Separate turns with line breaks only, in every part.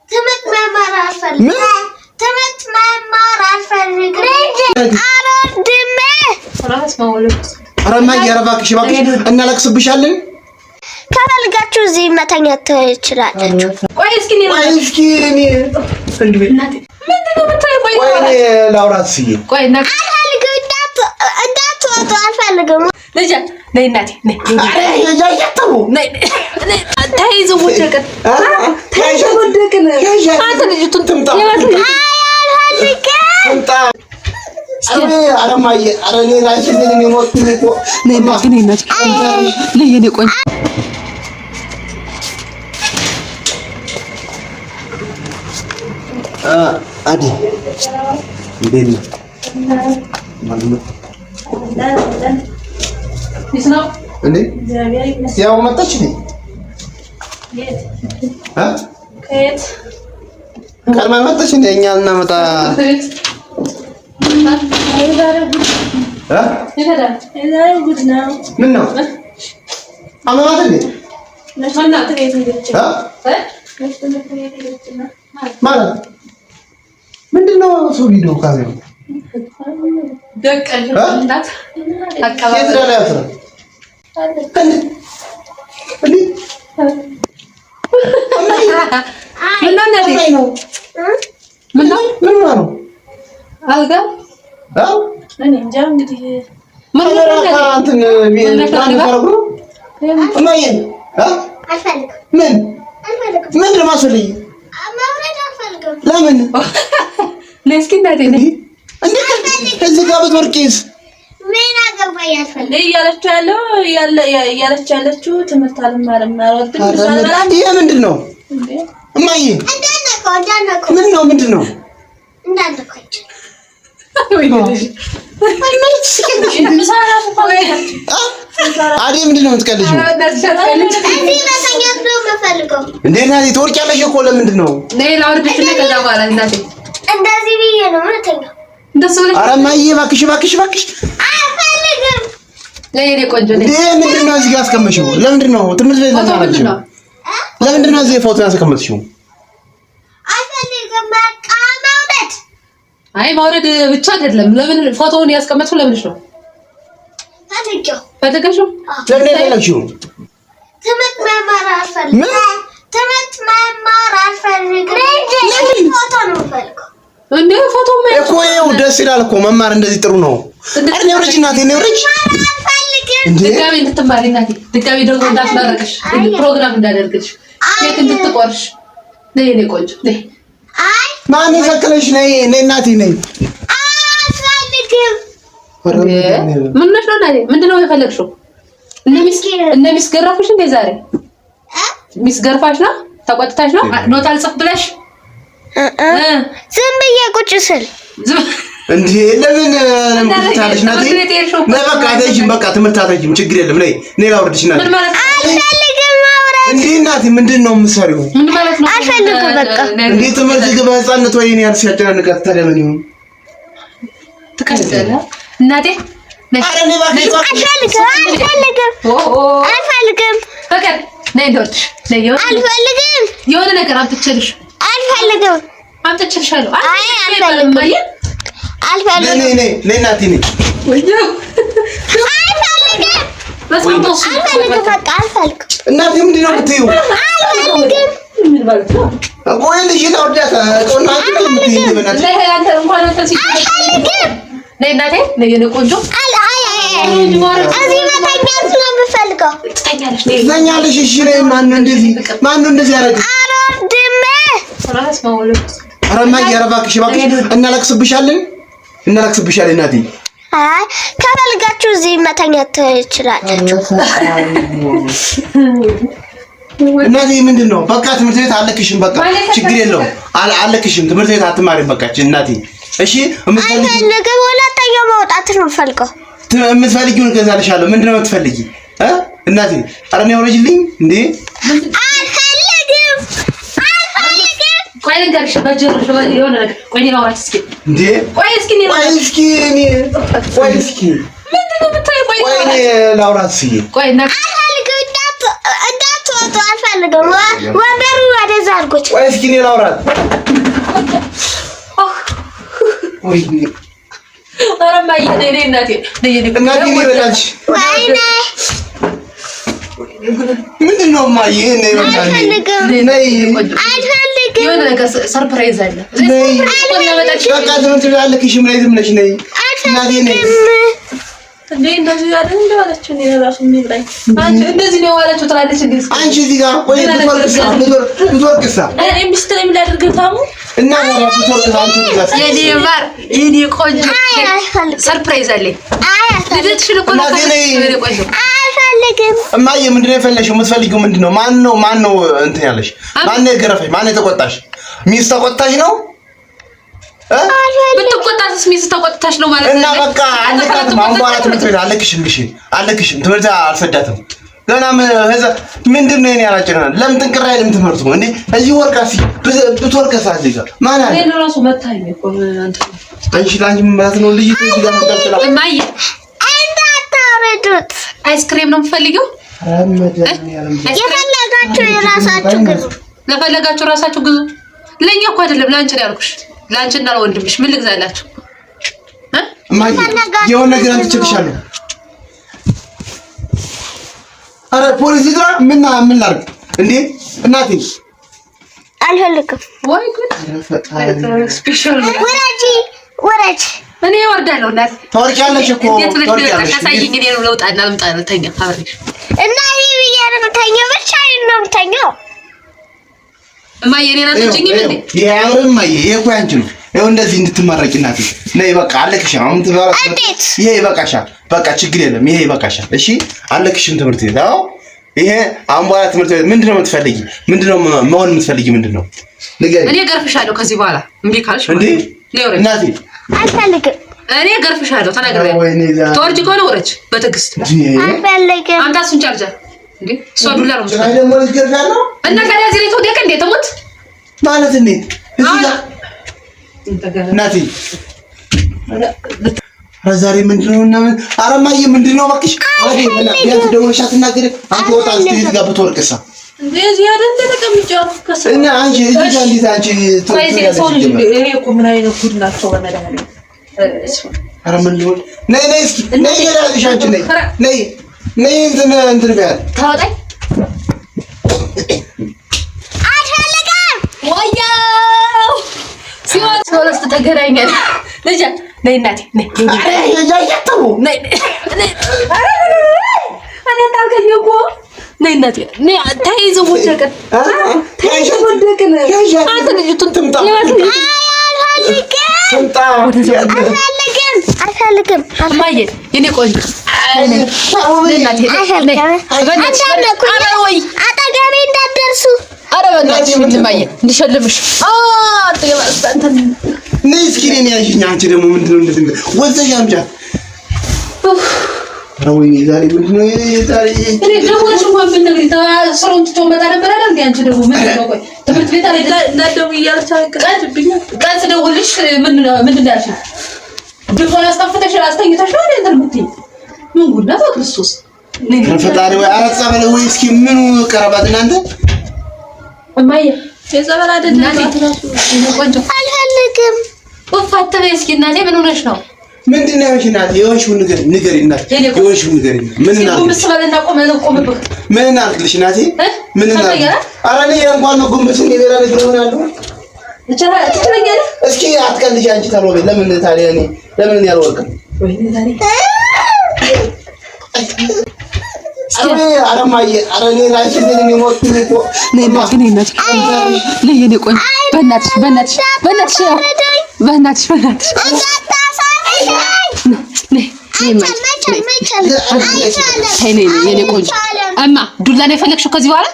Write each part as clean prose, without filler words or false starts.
ትምህርት መማር አልፈልግም።
እባክሽ እናለቅስብሻለን።
ከፈልጋችሁ እዚህ መተኛት ትችላላችሁ።
ቆይ እስኪ እኔ ላውራት ስዬ
እንዳትወጡ አልፈልግም።
ልጅ ነይ እናቴ ነይ ተይዘው ወደቅን አንተ ልጅቱን
ትምጣ አዲ እንዴት ነው? እንዴ ያው መጣች ነኝ
ከየት
ቀድማ መጣች እንዴ? እኛ እናመጣ ምን ነው አማማት እንዴ? ማለት ምንድነው? ሰው ቪዲዮ ካሜራ
ደቀል እናት አካባቢ እያለች ያለችው ትምህርት አልማርም አልወድም።
ይሄ ምንድን ነው እማዬ? ምን ነው ምንድን ነው? አዴ ምንድን ነው የምትቀልጂው? እንዴ ናቲ ትወርቂያለሽ እኮ ለምንድን ነው?
እንደዚህ ብዬ ነው የምተኛው።
ኧረ እማዬ እባክሽ
ለኔ ቆንጆ ነኝ።
ምንድን ነው እዚህ ጋር አስቀመጥሽው? ለምንድን ነው ትምህርት ቤት ነው? ለምንድን ነው እዚህ ፎቶ ያስቀመጥሽው?
አይ ማውረድ ብቻ አይደለም። ለምን ፎቶውን ያስቀመጥሽው? ለምንሽ ነው? ፈተከሽው?
ለምን ያለሽው?
ትምህርት መማር አልፈልግም። ፎቶ ነው ፈልገው
እንዴ? ፎቶ
እኮ ይኸው ደስ ይላል እኮ መማር እንደዚህ ጥሩ ነው። አሬ ወርጅ እናቴ ነው ወርጅ
ድጋሚ እንድትማሪ እናቴ ድጋሚ ደግሞ እንዳትመረቅሽ ፕሮግራም እንዳደርግልሽ ኬክ እንድትቆርሽ ነይ ነይ ቆንጆ ነይ።
አይ
ማን ይፈክለሽ? ነይ ነይ እናቴ ነይ።
አልፈልግም።
ምን ነሽ ነው እናቴ? ምንድነው የፈለግሽው? እነ ሚስ ገራፍሽ እንዴ ዛሬ? ሚስ ገርፋሽ ነው? ተቆጥታሽ ነው? ኖት አልጽፍ ብለሽ
ዝም ብዬ ቁጭ ስል
እንዴ ለምን ታለሽ ናቲ? ነይ በቃ አትሄጂም። በቃ ትምህርት አትሄጂም። ችግር የለም። ነይ ላውርድሽ ናቲ።
አልፈልግም ማውረድ።
እንዴ እናቴ ምንድን ነው የምትሰሪው?
ምን ማለት ነው?
አልፈልግም በቃ
እንዴ ትምህርት ግባ ህፃንነት ወይ እኔ ያልሽ ያጨናንቃት ታዲያ ምን ይሁን?
ትከተለ እናቴ ነይ።
አረ ነይ እባክሽ።
አልፈልግም
በቃ ነይ ልወርድሽ። ነይ
አልፈልግም።
የሆነ ነገር አምጥቼልሽ
አልፈልግም።
አምጥቼልሻለሁ።
አይ አልፈልግም።
ነይ ነይ ነይ እናቴ ነይ።
አልፈልግም በቃ አልፈልግም።
እናቴ ምንድን ነው የምትይው?
አልፈልግም።
ምን ማለት ነው?
ቆይ ልጅ ላውርዳት። ቆናት የምትይው በእናትሽ
ነይ አንተ እንኳን ተሲ
አልፈልግም።
ነይ እናቴ ነይ የኔ ቆንጆ።
እዚህ መተኛት ነው የምፈልገው።
ትተኛለሽ?
ትተኛለሽ? እሺ ነይ። ማነው እንደዚህ ያደረገ?
ራስ ማውለድ።
ኧረ እማዬ ኧረ እባክሽ እናለቅስብሻለን እናቴ።
አይ ከፈልጋችሁ እዚህ መተኛት ትችላላችሁ።
እናቴ ምንድን ነው? በቃ ትምህርት ቤት አለክሽም። በቃ ችግር የለውም አለክሽም። ትምህርት ቤት አትማሪም። በቃ እናቴ እሺ።
አልፈልግም። ሁለተኛው መውጣት ነው የምፈልገው።
የምትፈልጊውን እገዛልሻለሁ። ምንድን ነው የምትፈልጊ እናቴ? ኧረ እኔ አውረጅልኝ እንዴ።
አልፈልግም።
ቆይ ልንገርሽ በጀርሽ የሆነ ነገር ቆይ ነው አውራች እስኪ
እንዴ።
ቆይ እስኪ
ምንድን ነው የምታዪው? ቆይ እኔ ላውራት እስኪ።
ቆይ እና
እንዳትወጡ አልፈልግም። ወንበሩ ወደዛ አድርጉት።
ቆይ እስኪ እኔ ላውራት። ወይ
ኧረ እማዬ ነይ እናቴ
እናቴ በላች።
ወይኔ
ምንድን ነው እማዬ? ነይ በላች። ነይ
አልፈልግም።
የሆነ ነገር ሰርፕራይዝ አለ።
በቃ ትምህርት ቤት አለክሽም። ነይ ዝም ብለሽ ነይ እናቴ ነይ።
እንደዚህ አይደል እንደዋለችው ነው እራሱ የሚብላኝ። አንቺ እንደዚህ ነው ዋለችው ትላለች። እንዴ
አንቺ እዚህ ጋር ቆይ ብትወርቅሳ
እኔ ሚስትር የሚላደርገው ታሙ
እና ብትወርቅሳ አንቺ ትጋስ
የኔ ማር የኔ ቆንጆ ሰርፕራይዝ አለኝ። ልደትሽን እኮ ነው
አልፈልግም።
እማዬ ምንድን ነው የፈለግሽው? የምትፈልጊው ምንድን ነው? ማን ነው እንትን ያለሽ? ማን ነው የገረፈሽ? ማን ነው የተቆጣሽ? ሚስት ተቆጣሽ ነው?
ብትቆጣስ ሚስት ተቆጣሽ ነው ማለት ነው።
እና በቃ አለካትም። አሁን በኋላ ትምህርት ቤት አለክሽም። እሺ አለክሽም። ትምህርት አልሰዳትም ገና። ምንድን ነው የኔ ያላጨናል? ለምን ጥንቅር አይልም ትምህርቱ እንዴ? እዚህ ወርቃሲ ብትወርቀሳ እዚህ ጋር ማን አለ?
እኔ ራሱ መታኝ እኮ
አንቺ ላንቺ ማለት ነው ልጅ እዚህ ጋር ተጣጣላ
እማዬ
እንዳታወርዱት።
አይስክሬም ነው የምትፈልጊው?
የፈለጋችሁ የራሳችሁ ግዙ።
ለፈለጋችሁ ራሳችሁ ግዙ። ለኛ እኮ አይደለም ለአንቺ ነው ያልኩሽ። ለአንቺና ለወንድምሽ ምን ልግዛላችሁ?
እማዬ የሆነ ነገር አንትችልሻለሁ። አረ ፖሊስ ይጥራ። ምን ላድርግ እንዴ እናቴ?
አልፈልግም።
ወይ ጉድ! ስፔሻል
ወራጅ
እኔ እወርዳለሁ። እናት
ተወርቂያለሽ እኮ ተወርቂያለሽ።
አሳይኝ። እኔ ነው ለውጣና ልምጣ ነው ተኛ አብረሽ
እና ይሄ የምተኛው ብቻዬን ነው የምተኛው።
እማዬ እኔን አትጭኝም እንዴ?
ይሄ አሁን እማዬ ይሄ እኮ ያንቺ ነው። ይኸው እንደዚህ እንድትመረቂ እናቴ ነይ በቃ አለክሽ። አሁን ትባራስ ይሄ ይበቃሻል። በቃ ችግር የለም ይሄ ይበቃሻል። እሺ አለክሽም ትምህርት ቤት። አዎ ይሄ አሁን በኋላ ትምህርት ቤት ምንድነው የምትፈልጊ? ምንድነው መሆን የምትፈልጊ? ምንድነው ንገሪኝ።
እኔ ገርፍሻለሁ ከዚህ በኋላ እምቢ ካልሽ
እንዴ እናቴ
አልፈልግም።
እኔ ገርፍሻለሁ ተናግሬያለሁ። ተወርጅ ከሆነ ወረጅ በትዕግስት
አልፈልግም።
አምጣ እሱን ቻርጀር እንዴ እሷ ዱላ ነው
ቻይ ደግሞ ልትገርፋለሁ
እና ታዲያ እዚህ ላይ ተወደቀ እንዴ ተሞት
ማለት እንዴት እዚህ ጋር እናቴ ዛሬ ምንድነው እና ኧረ እማዬ ምንድነው እባክሽ? አዴ በላ ቢያንስ ደውለሽ አትናገሪ። አንተ ወጣ እስኪ እዚህ ጋር ብትወርቅሳ
እንደዚህ አይደል ተቀምጫው ከሰው
እና አንቺ እዚህ ጋር እንዴት አንቺ
ትወርቂያለሽ? እኔ እኮ ምን አይነት ጉድ ናቸው በመድኃኒዓለም።
ኧረ ምን ሊሆን ነይ እስኪ ነይ ገራልሽ አንቺ ነይ እንትን ቢያል
ታወጣኝ
አልፈልግም።
ወያው ሲሆን ሶስት ተገናኘን። ልጅ ነይ እናቴ ነይ
ያያያተው
ነይ እኔ ታልከኝ እኮ ነይ እናቴ ነይ ተይዘው ወደቀን ተይዘው ወደቀን። አንተ ልጅቱን ትምጣ
አልፈልግም።
እማዬ የኔ ቆንጆ እናቴ
አጠገቤ እንዳትደርሱ።
ኧረ በእናትሽ እማዬ እንዲሸልምሽ
ነይ እስኪ እኔን ያዥኝ። አንቺ ደግሞ ምንድነው እንደዚህ ወዘሽ አምጫት። ኧረ ወይኔ ዛሬ ምንድነው ዛሬ
እኔ ደውለሽ እንኳን ብትነግሪኝ ስራውን ትቶ መጣ ነበር አይደል እንዴ? አንቺ ደግሞ ምንድነው ቆይ ትምህርት ቤት አለ እንዳትደውይ እያለች አልቀጣችብኝ። ቀን ስደውልሽ ምንድነው ያልሽኝ? ድሮን አስጠፍተሽ አስተኝተሽ ነው እንዴ የምትይኝ? ምን ጉድ ነው ክርስቶስ
ፈጣሪ ወይ አረጻ በለ ወይ እስኪ ምኑ ቀረባት እናንተ?
እማዬ የጸበል አይደለም እናቴ ቆንጆ
አልፈልግም።
ወፋት በይ እስኪ እናቴ ምን ሆነሽ ነው?
ምንድን ነው ያልሽ እናቴ? የሆንሽውን ንገሪኝ እናቴ የሆንሽውን ንገሪኝ። ምን እናልሽ? ምን እናልሽ እናቴ? ምን እናልሽ? ኧረ እኔ እንኳን ነው ጉንብስ ሌላ ነገር ሆናለሁ። እስኪ አትቀልጂ አንቺ ታልወበ ለምን ታዲያ እኔ ለምን ያልወርቅም? ኧረ እማዬ ኧረ እኔ ላንቺ ምን ሞት እኮ
ነይ የኔ ቆንጆ በእናትሽ የኔ ቆንጆ እማ ዱላ ነው የፈለግሽው ከዚህ በኋላ?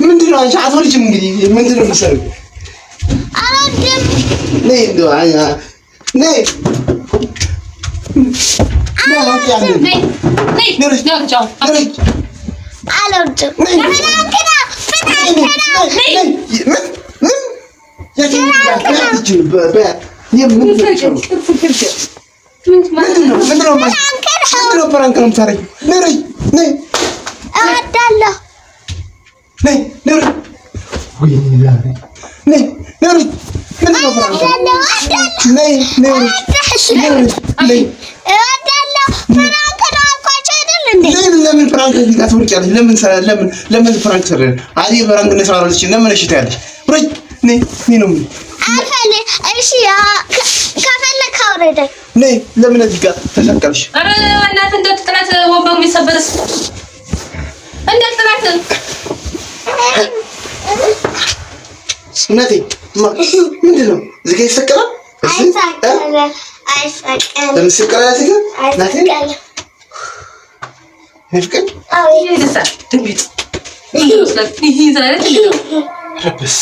ምንድን ነው አንቺ አትወልጂም እንግዲህ ምንድን ነው የምትሰሪው? ነይ እንደው ነይ ለምን ፍራንክ ሊጋት ወርቂያለሽ? ለምን ፍራንክ ሰረ? አዚ ፍራንክ ነስራለች። ለምን እሺ ታያለሽ? ወርቂ ነይ ነው አፈለ እሺ ከፈለክ አውረደኝ ነይ። ለምን እዚህ ጋር ተሰቀልሽ?
አረ እናት እንደት ጥላት ወንበሩ የሚሰበርስ እንደት ጥላት
እናቴ ምንድን ነው እዚህ ጋር ይሰቀላል? አይሰቀልም። ለምን ይሰቀላል? እዚህ ጋር እናቴ ይፍቀድ
ይደሳል ድንቢጥ ይሄ ዛሬ ትልቅ ነው።
ረብስ